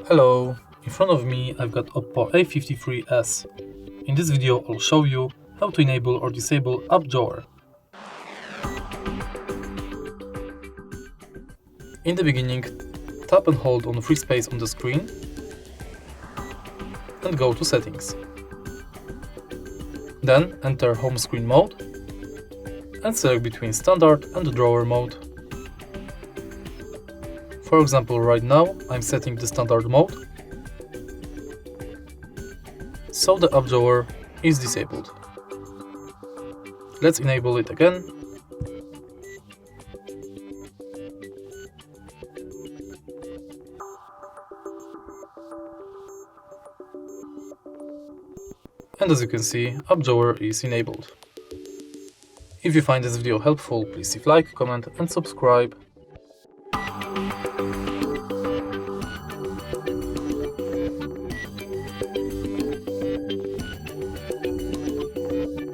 Hello, in front of me I've got OPPO A53S. In this video I'll show you how to enable or disable app drawer. In the beginning, tap and hold on the free space on the screen and go to settings. Then enter home screen mode and select between standard and drawer mode. For example, right now I'm setting the standard mode, so the app drawer is disabled. Let's enable it again. And as you can see, app drawer is enabled. If you find this video helpful, please leave like, comment and subscribe.